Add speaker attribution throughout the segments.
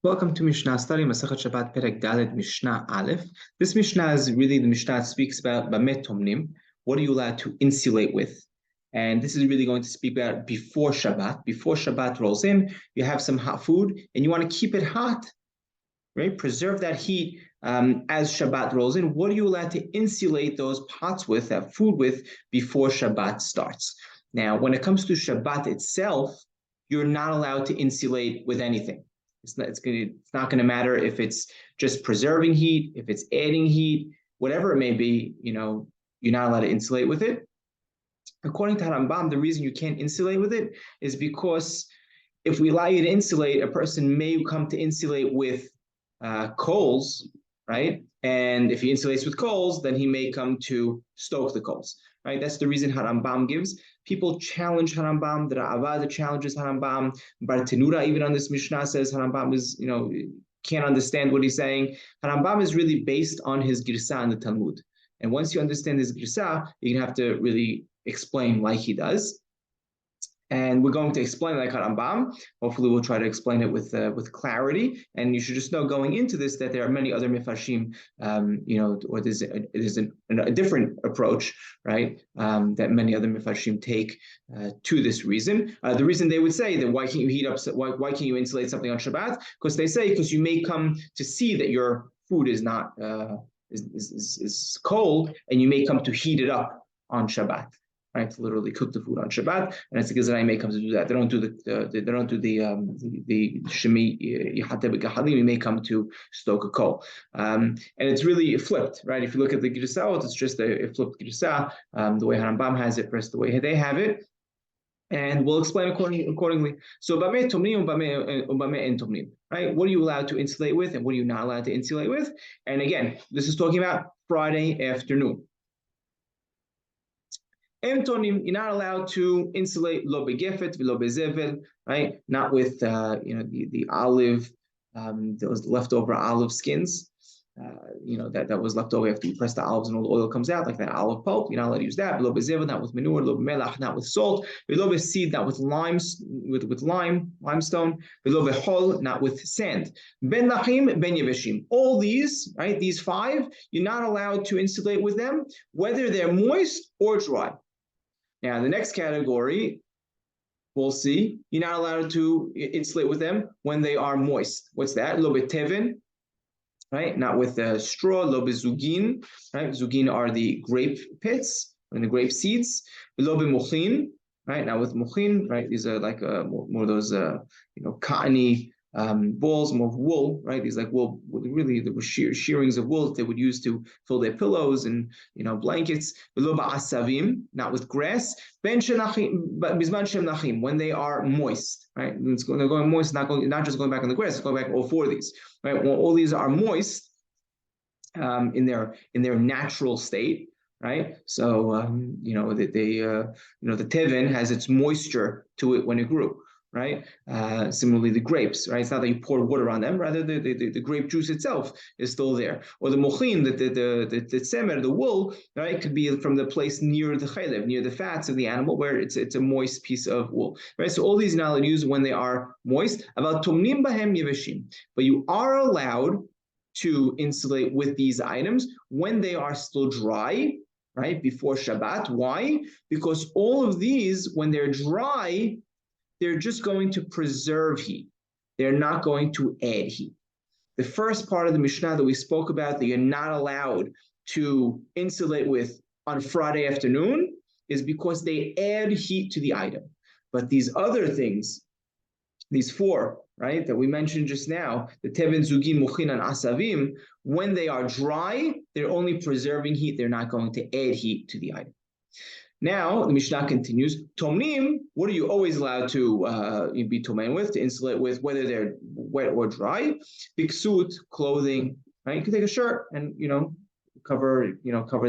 Speaker 1: Welcome to Mishna study, Masachet Shabbat Perek Dalet Mishnah Aleph. This Mishnah is really the Mishnah that speaks about Bamet Tomnim. What are you allowed to insulate with? And this is really going to speak about before Shabbat. Before Shabbat rolls in, you have some hot food and you want to keep it hot, right? Preserve that heat as Shabbat rolls in. What are you allowed to insulate those pots with, that food with, before Shabbat starts? Now, when it comes to Shabbat itself, you're not allowed to insulate with anything. It's not going to matter if it's just preserving heat, if it's adding heat, whatever it may be, you're not allowed to insulate with it. According to Rambam, the reason you can't insulate with it is because if we allow you to insulate, a person may come to insulate with coals, right? And if he insulates with coals, then he may come to stoke the coals, right? That's the reason Rambam gives. People challenge Rambam. The Ra'avad challenges Rambam. Bartenura, even on this Mishnah, says Rambam is, can't understand what he's saying. Rambam is really based on his Girsa in the Talmud. And once you understand his Girsa, you're going to have to really explain like he does. And we're going to explain like Rambam. Hopefully, we'll try to explain it with clarity. And you should just know going into this that there are many other mifarshim, or there's a different approach, right? That many other mifarshim take to this reason. The reason they would say that why can't you heat up? Why can't you insulate something on Shabbat? Because they say because you may come to see that your food is not is cold, and you may come to heat it up on Shabbat. Right, to literally cook the food on Shabbat, and it's because Gizrai may come to do that. They don't do the shemi yihateh b'gahalim. You may come to stoke a coal, and it's really flipped, right? If you look at the Girsah, it's just a flipped Girsah, the way Rambam has it versus the way they have it, and we'll explain accordingly. So bameh tomnim, bameh en tomnim, right? What are you allowed to insulate with, and what are you not allowed to insulate with? And again, this is talking about Friday afternoon. Emtonim, you're not allowed to insulate lo begefet v'lo bezevel, right? Not with the olive, those leftover olive skins, that was left over after you press the olives and all the oil comes out, like that olive pulp. You're not allowed to use that. V'lo bezevel, not with manure. Lo melach, not with salt. V'lo beseed, not with limestone. V'lo behol, not with sand. Ben lachim, ben yeveshim. All these, right? These five, you're not allowed to insulate with them, whether they're moist or dry. Now, the next category, we'll see, you're not allowed to insulate with them when they are moist. What's that? Lo betevin, right? Not with straw. Lo bezugin, right? Zugin are the grape pits and the grape seeds. Lo bemuchin, right? Now with muchin, right? These are like more of those, cottony balls, more of wool, right? These like wool, really the shearings of wool that they would use to fill their pillows and blankets. Asavim, not with grass. Ben shenachim, but bizman shem nachim, when they are moist, right? They're going moist, not just going back on the grass, it's going back all four of these, right? When all these are moist, in their natural state, right? So the tevin has its moisture to it when it grew. Right. Similarly, the grapes. Right. It's not that you pour water on them. Rather, the grape juice itself is still there. Or the mochin, the tzemer, the wool. Right. It could be from the place near the chaylev, near the fats of the animal, where it's a moist piece of wool. Right. So all these are not used when they are moist. About tomnim bahem yeveshim. But you are allowed to insulate with these items when they are still dry. Right. Before Shabbat. Why? Because all of these, when they're dry, they're just going to preserve heat. They're not going to add heat. The first part of the Mishnah that we spoke about that you're not allowed to insulate with on Friday afternoon is because they add heat to the item. But these other things, these four, right, that we mentioned just now, the tevin, zugin, muchin, and asavim, when they are dry, they're only preserving heat. They're not going to add heat to the item. Now, the Mishnah continues, Tomnim, what are you always allowed to be tomen with, to insulate with, whether they're wet or dry? Biksut, clothing, right? You can take a shirt and, cover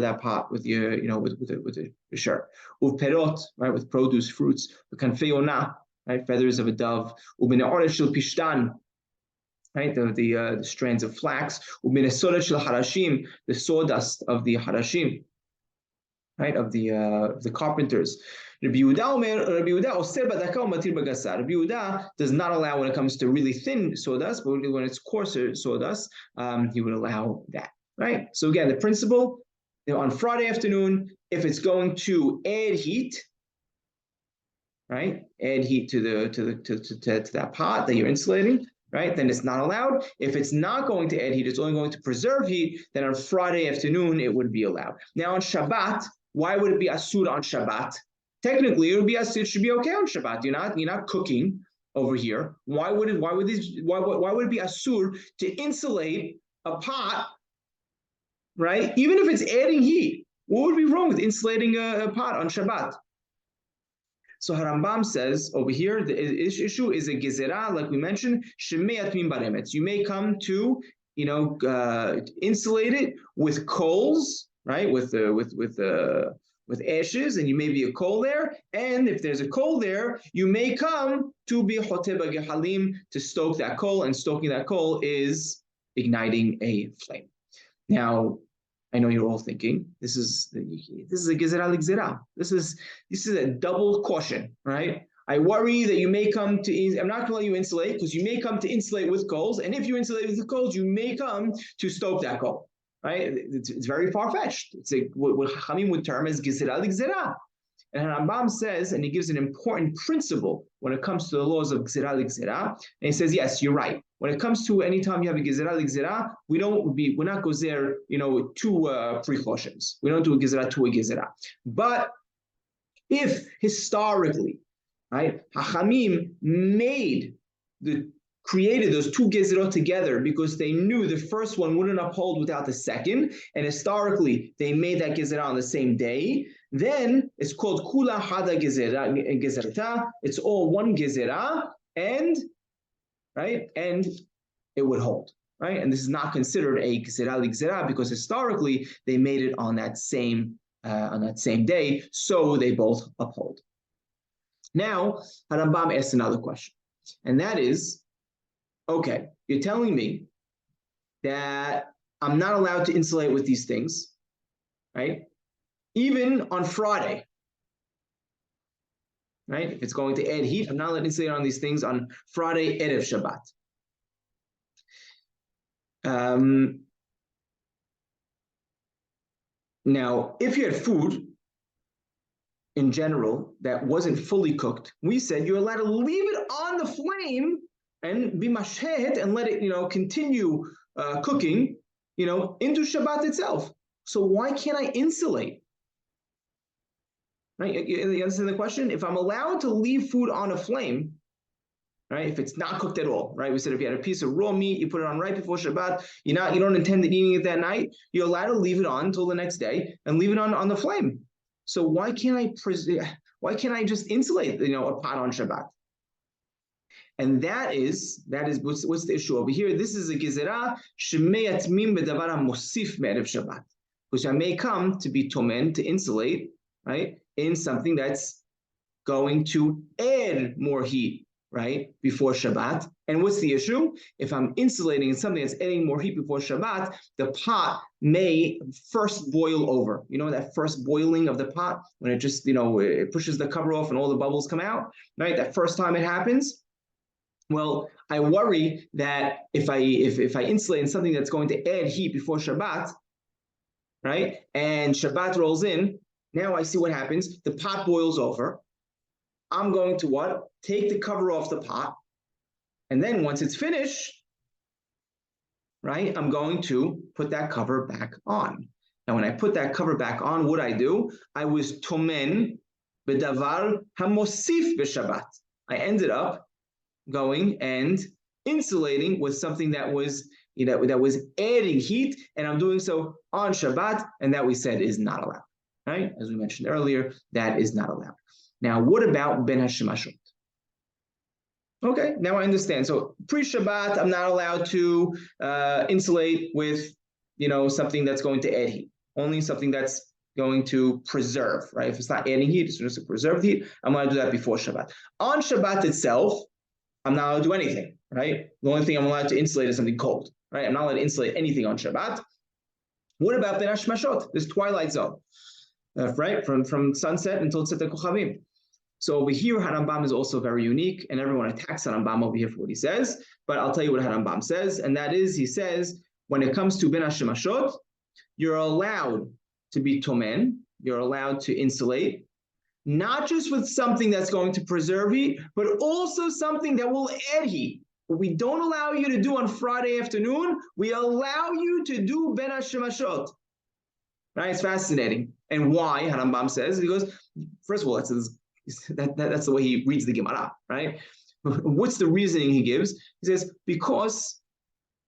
Speaker 1: that pot with your, with a shirt. Perot, right, with produce, fruits. Kanfeona, right, feathers of a dove. Shel pishtan, right, the strands of flax. Soda shel harashim, the sawdust of the harashim. Right, of the carpenters. Rabbi Yehuda does not allow when it comes to really thin sawdust, but when it's coarser sawdust, he would allow that, right? So again, the principle, on Friday afternoon, if it's going to add heat, right? Add heat to that pot that you're insulating, right? Then it's not allowed. If it's not going to add heat, it's only going to preserve heat, then on Friday afternoon, it would be allowed. Now on Shabbat, why would it be asur on Shabbat? Technically, it would be asur, it should be okay on Shabbat. You're not cooking over here. Why would it be asur to insulate a pot, right? Even if it's adding heat, what would be wrong with insulating a pot on Shabbat? So Harambam says over here, the issue is a gezerah, like we mentioned, shemei atmim baremetz. You may come to, insulate it with coals, right? With ashes, and you may be a coal there. And if there's a coal there, you may come to be choteh gehalim, to stoke that coal, and stoking that coal is igniting a flame. Now, I know you're all thinking this is a gezerah l'gzerah. This is a double caution, right? I worry that you may come to. I'm not going to let you insulate because you may come to insulate with coals, and if you insulate with the coals, you may come to stoke that coal, right? It's very far fetched. It's what Chachamim would term as gezerah l'gzerah. And Rambam says, and he gives an important principle when it comes to the laws of gezerah l'gzerah. And he says, yes, you're right. When it comes to any time you have a gezerah l'gzerah, we're not gozer, with two precautions. We don't do a gezerah to a gezerah. But if historically, right, Hachamim created those two gezerot together because they knew the first one wouldn't uphold without the second, and historically they made that gezerah on the same day, then it's called kula hada gezerata. It's all one gezerah, and it would hold, right? And this is not considered a gezerah l'gzerah because historically they made it on that same day, so they both uphold. Now, Harambam asks another question, and that is, okay, you're telling me that I'm not allowed to insulate with these things, right? Even on Friday, right? If it's going to add heat, I'm not allowed to insulate on these things on Friday, Erev Shabbat. Now, if you had food in general that wasn't fully cooked, we said you're allowed to leave it on the flame and be mashed and let it, continue cooking, into Shabbat itself. So why can't I insulate? Right? You understand the question? If I'm allowed to leave food on a flame, right? If it's not cooked at all, right? We said if you had a piece of raw meat, you put it on right before Shabbat, you don't intend eating it that night, you're allowed to leave it on until the next day and leave it on the flame. So why can't I just insulate, a pot on Shabbat? And that is what's the issue over here. This is a gezerah shemei atmim bedavar hamosif me'erev Shabbat, which I may come to be tomen, to insulate, right, in something that's going to add more heat, right, before Shabbat. And what's the issue? If I'm insulating in something that's adding more heat before Shabbat, the pot may first boil over. You know that first boiling of the pot when it just, it pushes the cover off and all the bubbles come out, right? That first time it happens. Well, I worry that if I insulate in something that's going to add heat before Shabbat, right, and Shabbat rolls in, now I see what happens. The pot boils over. I'm going to what? Take the cover off the pot. And then once it's finished, right, I'm going to put that cover back on. Now, when I put that cover back on, what I do? I was tomen bedavar hamosif b'Shabbat. I ended up going and insulating with something that was, that was adding heat, and I'm doing so on Shabbat, and that we said is not allowed, right? As we mentioned earlier, that is not allowed. Now, what about ben hashemashot? Okay, now I understand. So pre-Shabbat, I'm not allowed to insulate with, something that's going to add heat. Only something that's going to preserve, right? If it's not adding heat, it's just to preserve heat. I'm going to do that before Shabbat. On Shabbat itself, I'm not allowed to do anything, right? The only thing I'm allowed to insulate is something cold, right? I'm not allowed to insulate anything on Shabbat. What about ben hashmashot, this twilight zone? right? From sunset until Tzet Kochavim. So over here, Harambam is also very unique, and everyone attacks Harambam over here for what he says. But I'll tell you what Harambam says, and that is, he says, when it comes to Ben Hashemashot, you're allowed to be tomen, you're allowed to insulate, not just with something that's going to preserve heat, but also something that will add heat. What we don't allow you to do on Friday afternoon, we allow you to do Ben Hashemashot. Right? It's fascinating. And why, Harambam says? He goes, first of all, that's the way he reads the Gemara, right? What's the reasoning he gives? He says, because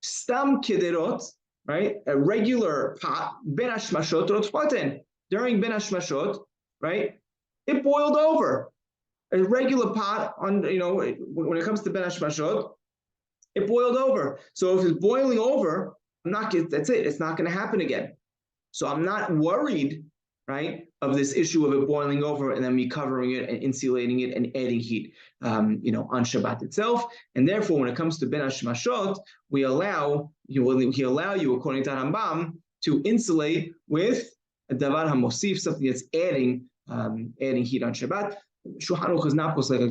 Speaker 1: stam kederot, right? A regular pot, Ben Hashmashot rotpaten. During Ben Hashmashot, right? It boiled over. A regular pot, when it comes to Ben Hashmashot, it boiled over. So if it's boiling over, that's it. It's not going to happen again. So I'm not worried, right, of this issue of it boiling over and then me covering it and insulating it and adding heat, on Shabbat itself. And therefore, when it comes to Ben Hashmashot, he allow you, according to Rambam, to insulate with a davar hamosif, something that's adding heat on Shabbat. Shulchan Aruch is not posek like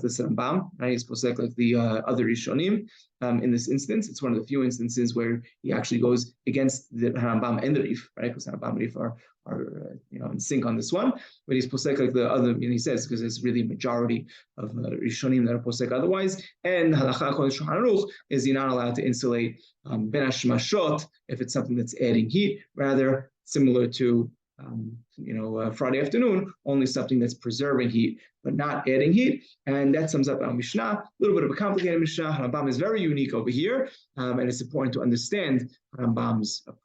Speaker 1: this Rambam, right? He's posek like the other Rishonim. In this instance, it's one of the few instances where he actually goes against the Rambam and the Rif, right? Because Rambam and Rif are in sync on this one. But he's posek like the other, he says, because it's really a majority of Rishonim that are posek otherwise. And halacha according to Shulchan Aruch is you're not allowed to insulate Ben Hashmashot if it's something that's adding heat, rather similar to Friday afternoon, only something that's preserving heat, but not adding heat. And that sums up our Mishnah. A little bit of a complicated Mishnah. Rambam is very unique over here, and it's important to understand Rambam's approach.